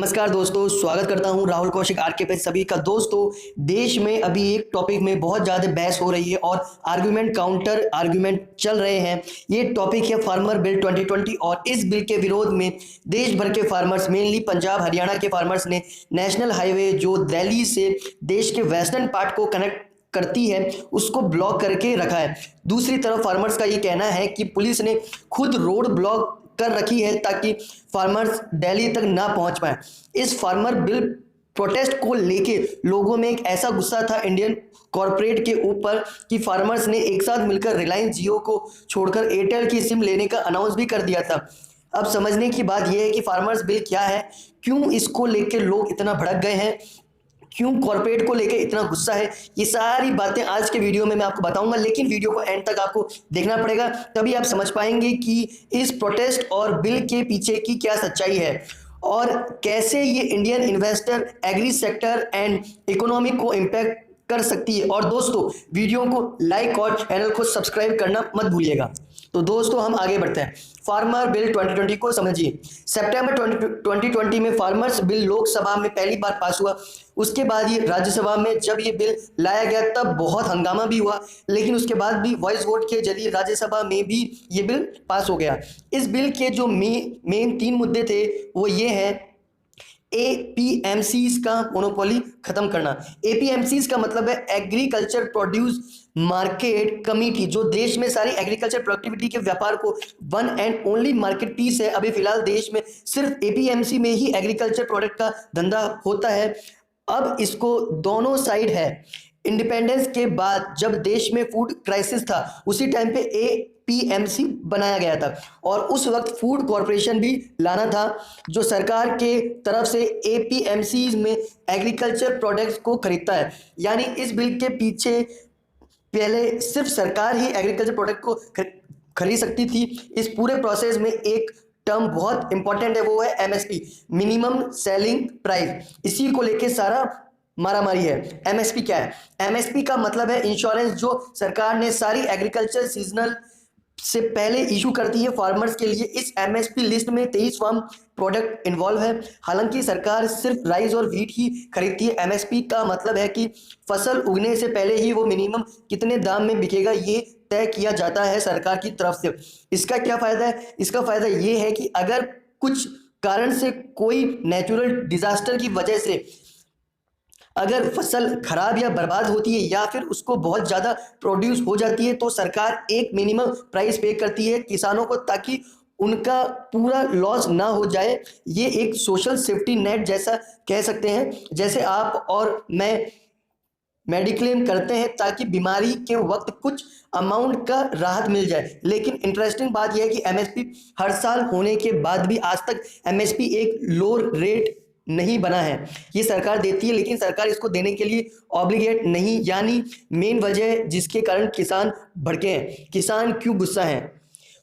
नमस्कार दोस्तों, स्वागत करता हूं राहुल कौशिक आरके पे सभी का। दोस्तों, देश में अभी एक टॉपिक में बहुत ज़्यादा बहस हो रही है और आर्गुमेंट काउंटर आर्गुमेंट चल रहे हैं। ये टॉपिक है फार्मर बिल 2020 और इस बिल के विरोध में देश भर के फार्मर्स, मेनली पंजाब हरियाणा के फार्मर्स ने नेशनल हाईवे जो दिल्ली से देश के वेस्टर्न पार्ट को कनेक्ट करती है उसको ब्लॉक करके रखा है। दूसरी तरफ फार्मर्स का ये कहना है कि पुलिस ने खुद रोड ब्लॉक कर रखी है ताकि फार्मर्स दिल्ली तक ना पहुंच पाए। इस फार्मर बिल प्रोटेस्ट को लेके लोगों में एक ऐसा गुस्सा था इंडियन कॉरपोरेट के ऊपर कि फार्मर्स ने एक साथ मिलकर रिलायंस जियो को छोड़कर एयरटेल की सिम लेने का अनाउंस भी कर दिया था। अब समझने की बात यह है कि फार्मर्स बिल क्या है, क्यों इसको लेकर लोग इतना भड़क गए हैं, क्यों कॉर्पोरेट को लेकर इतना गुस्सा है, ये सारी बातें आज के वीडियो में मैं आपको बताऊंगा। लेकिन वीडियो को एंड तक आपको देखना पड़ेगा, तभी आप समझ पाएंगे कि इस प्रोटेस्ट और बिल के पीछे की क्या सच्चाई है और कैसे ये Indian investor, agri sector and economy को इम्पैक्ट कर सकती है। और दोस्तों, वीडियो को लाइक और चैनल को सब्सक्राइब करना मत भूलिएगा। तो दोस्तों, हम आगे बढ़ते हैं। फार्मर बिल 2020 को समझिए। सितंबर 2020 में फार्मर्स बिल लोकसभा में पहली बार पास हुआ। उसके बाद ये राज्यसभा में जब ये बिल लाया गया तब बहुत हंगामा भी हुआ, लेकिन उसके बाद भी वॉइस वोट के जरिए राज्यसभा में भी ये बिल पास हो गया। इस बिल के जो मेन 3 मुद्दे थे वो ये है: एपीएमसीज का मोनोपोली खत्म करना। एपीएमसीज का मतलब है एग्रीकल्चर प्रोड्यूस मार्केट कमेटी, जो देश में सारी एग्रीकल्चर प्रोडक्टिविटी के व्यापार को one and only market piece है। अभी फिलहाल देश में सिर्फ एपीएमसी में ही एग्रीकल्चर प्रोडक्ट का धंधा होता है। अब इसको दोनों साइड है। इंडिपेंडेंस के बाद जब देश में फूड क्राइसिस था उसी टाइम पे एपीएमसी बनाया गया था और उस वक्त फूड कॉरपोरेशन भी लाना था जो सरकार के तरफ से एपीएमसी में एग्रीकल्चर प्रोडक्ट्स को खरीदता है। यानी इस बिल के पीछे पहले सिर्फ सरकार ही एग्रीकल्चर प्रोडक्ट को खरीद सकती थी। इस पूरे प्रोसेस में एक टर्म बहुत इंपॉर्टेंट है, वो है एमएसपी, मिनिमम सेलिंग प्राइस। इसी को लेके सारा मारामारी है। एमएसपी क्या है? एमएसपी का मतलब है इंश्योरेंस, जो सरकार ने सारी एग्रीकल्चर सीजनल से पहले इशू करती है फार्मर्स के लिए। इस एमएसपी लिस्ट में 23 फार्म प्रोडक्ट इन्वॉल्व है। हालांकि सरकार सिर्फ राइस और व्हीट ही खरीदती है। एमएसपी का मतलब है कि फसल उगने से पहले ही वो मिनिमम कितने दाम में बिकेगा ये तय किया जाता है सरकार की तरफ से। इसका क्या फायदा है? इसका फायदा ये है कि अगर कुछ कारण से, कोई नेचुरल डिजास्टर की वजह से अगर फसल खराब या बर्बाद होती है या फिर उसको बहुत ज़्यादा प्रोड्यूस हो जाती है तो सरकार एक मिनिमम प्राइस पे करती है किसानों को, ताकि उनका पूरा लॉस ना हो जाए। ये एक सोशल सेफ्टी नेट जैसा कह सकते हैं, जैसे आप और मैं मेडिक्लेम करते हैं ताकि बीमारी के वक्त कुछ अमाउंट का राहत मिल जाए। लेकिन इंटरेस्टिंग बात यह है कि एमएसपी हर साल होने के बाद भी आज तक एमएसपी एक लो रेट नहीं बना है। ये सरकार देती है, लेकिन सरकार इसको देने के लिए ऑब्लिगेट नहीं। यानी मेन वजह जिसके कारण किसान भड़के हैं। किसान क्यों गुस्सा हैं?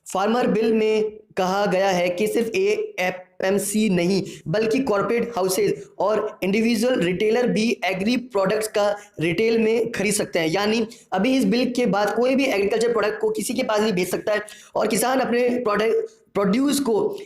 फार्मर बिल में कहा गया है कि सिर्फ एपीएमसी नहीं बल्कि कॉर्पोरेट हाउसेज और इंडिविजुअल रिटेलर भी एग्री प्रोडक्ट्स का रिटेल में खरीद सकते हैं। यानी अभी इस बिल के बाद कोई भी एग्रीकल्चर प्रोडक्ट को किसी के पास नहीं बेच सकता है और किसान अपने प्रोड्यूस को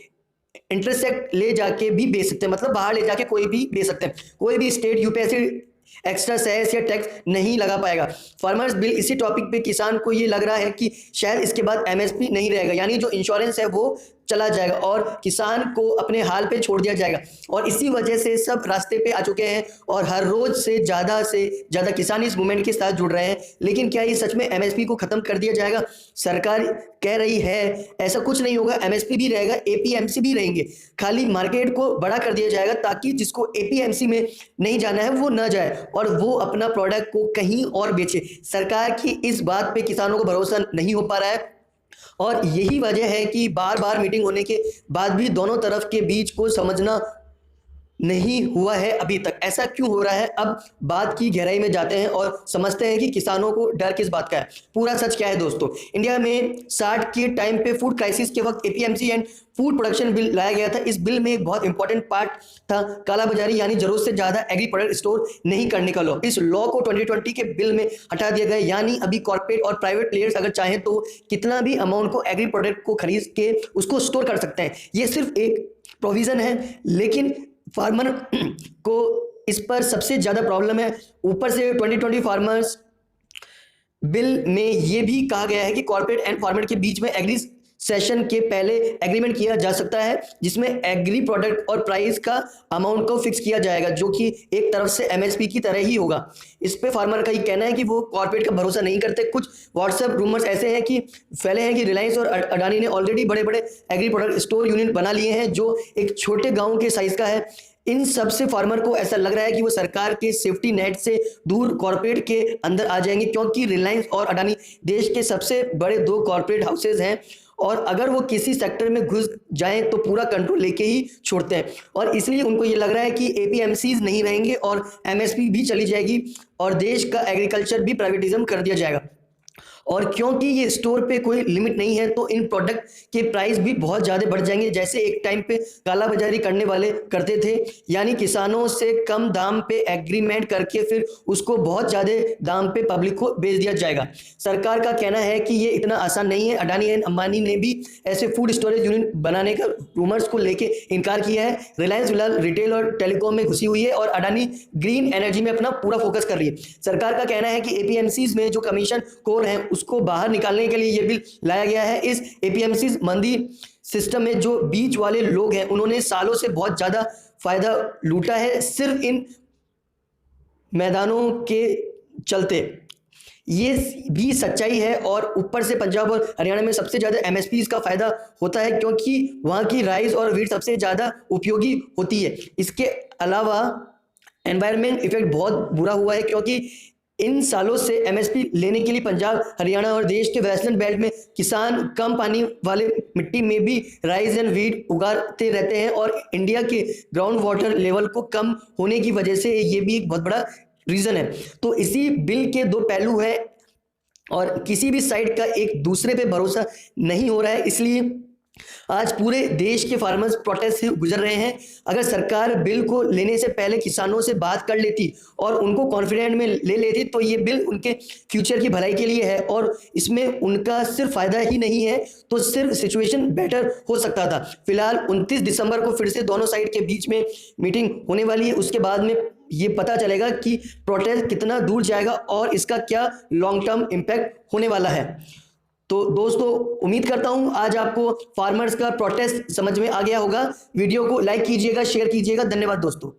इंटरसेक्ट ले जाके भी बेच सकते हैं, मतलब बाहर ले जाके कोई भी बेच सकते हैं। कोई भी स्टेट यूपीएससी एक्स्ट्रा सेस या टैक्स नहीं लगा पाएगा। फार्मर्स बिल इसी टॉपिक पे किसान को ये लग रहा है कि शायद इसके बाद एमएसपी नहीं रहेगा, यानी जो इंश्योरेंस है वो चला जाएगा और किसान को अपने हाल पे छोड़ दिया जाएगा। और इसी वजह से सब रास्ते पे आ चुके हैं और हर रोज से ज़्यादा किसान इस मूवमेंट के साथ जुड़ रहे हैं। लेकिन क्या ये सच में एमएसपी को खत्म कर दिया जाएगा? सरकार कह रही है ऐसा कुछ नहीं होगा, एमएसपी भी रहेगा, एपीएमसी भी रहेंगे, खाली मार्केट को बड़ा कर दिया जाएगा ताकि जिसको एपीएमसी में नहीं जाना है वो ना जाए और वो अपना प्रोडक्ट को कहीं और बेचे। सरकार की इस बात पे किसानों को भरोसा नहीं हो पा रहा है और यही वजह है कि बार बार मीटिंग होने के बाद भी दोनों तरफ के बीच को समझना नहीं हुआ है अभी तक। ऐसा क्यों हो रहा है? अब बात की गहराई में जाते हैं और समझते हैं कि किसानों को डर किस बात का है। पूरा सच क्या है दोस्तों? इंडिया में 60 के टाइम पे फूड क्राइसिस के वक्त APMC and food production bill लाया गया था। इस बिल में एक बहुत इंपॉर्टेंट पार्ट था कालाबाजारी, यानी जरूरत से ज्यादा एग्री प्रोडक्ट स्टोर नहीं करने का लॉ। इस लॉ को 2020 के बिल में हटा दिया गया। यानी अभी कॉर्पोरेट और प्राइवेट प्लेयर्स अगर चाहें तो कितना भी अमाउंट को एग्री प्रोडक्ट को खरीद के उसको स्टोर कर सकते हैं। ये सिर्फ एक प्रोविजन है, लेकिन फार्मर को इस पर सबसे ज़्यादा प्रॉब्लम है। ऊपर से 2020 फार्मर्स बिल में ये भी कहा गया है कि कॉर्पोरेट एंड फार्मर के बीच में एग्री सेशन के पहले एग्रीमेंट किया जा सकता है, जिसमें एग्री प्रोडक्ट और प्राइस का अमाउंट को फिक्स किया जाएगा, जो कि एक तरफ से एमएसपी की तरह ही होगा। इस पे फार्मर का ये कहना है कि वो कॉर्पोरेट का भरोसा नहीं करते। कुछ व्हाट्सएप रूमर्स ऐसे हैं कि फैले हैं कि रिलायंस और अडानी ने ऑलरेडी बड़े बड़े एग्री प्रोडक्ट स्टोर यूनिट बना लिए हैं, जो एक छोटे गाँव के साइज का है। इन सबसे फार्मर को ऐसा लग रहा है कि वो सरकार के सेफ्टी नेट से दूर कॉर्पोरेट के अंदर आ जाएंगे, क्योंकि रिलायंस और अडानी देश के सबसे बड़े 2 कॉर्पोरेट हाउसेज हैं, और अगर वो किसी सेक्टर में घुस जाएं तो पूरा कंट्रोल लेके ही छोड़ते हैं। और इसलिए उनको ये लग रहा है कि एपीएमसीज नहीं रहेंगे और एमएसपी भी चली जाएगी और देश का एग्रीकल्चर भी प्राइवेटिज्म कर दिया जाएगा। और क्योंकि ये स्टोर पे कोई लिमिट नहीं है, तो इन प्रोडक्ट के प्राइस भी बहुत ज़्यादा बढ़ जाएंगे, जैसे एक टाइम पे कालाबाजारी करने वाले करते थे, यानी किसानों से कम दाम पे एग्रीमेंट करके फिर उसको बहुत ज़्यादा दाम पे पब्लिक को बेच दिया जाएगा। सरकार का कहना है कि ये इतना आसान नहीं है। अडानी एंड अंबानी ने भी ऐसे फूड स्टोरेज यूनिट बनाने का रूमर्स को लेके इनकार किया है। रिलायंस फिलहाल रिटेल और टेलीकॉम में घुसी हुई है और अडानी ग्रीन एनर्जी में अपना पूरा फोकस कर रही है। सरकार का कहना है कि एपीएमसीज में जो कमीशन कोर है उसको बाहर निकालने के लिए ये बिल लाया गया है। इस एपीएमसी मंदी सिस्टम में जो बीच वाले लोग हैं उन्होंने सालों से बहुत ज्यादा फायदा लूटा है, सिर्फ इन मैदानों के चलते। ये भी सच्चाई है। और ऊपर से पंजाब और हरियाणा में सबसे ज़्यादा एमएसपीज का फायदा होता है, क्योंकि वहाँ की राइस और वीट सबसे ज़्यादा उपयोगी होती है। इसके अलावा एनवायरनमेंट इफेक्ट बहुत बुरा हुआ है, क्योंकि इन सालों से एमएसपी लेने के लिए पंजाब, हरियाणा और देश के वेस्टर्न बेल्ट में किसान कम पानी वाले मिट्टी में भी राइस एंड वीट उगाते रहते हैं, और इंडिया के ग्राउंड वाटर लेवल को कम होने की वजह से ये भी एक बहुत बड़ा रीजन है। तो इसी बिल के 2 पहलू हैं और किसी भी साइड का एक दूसरे पे भरोसा नहीं हो रहा है, इसलिए आज पूरे देश के फार्मर्स प्रोटेस्ट से गुजर रहे हैं। अगर सरकार बिल को लेने से पहले किसानों से बात कर लेती और उनको कॉन्फिडेंट में ले लेती तो ये बिल उनके फ्यूचर की भलाई के लिए है, और इसमें उनका सिर्फ फायदा ही नहीं है, तो सिर्फ सिचुएशन बेटर हो सकता था। फिलहाल 29 दिसंबर को फिर से दोनों साइड के बीच में मीटिंग होने वाली है। उसके बाद में ये पता चलेगा कि प्रोटेस्ट कितना दूर जाएगा और इसका क्या लॉन्ग टर्म इम्पैक्ट होने वाला है। तो दोस्तों, उम्मीद करता हूं आज आपको फार्मर्स का प्रोटेस्ट समझ में आ गया होगा। वीडियो को लाइक कीजिएगा, शेयर कीजिएगा। धन्यवाद दोस्तों।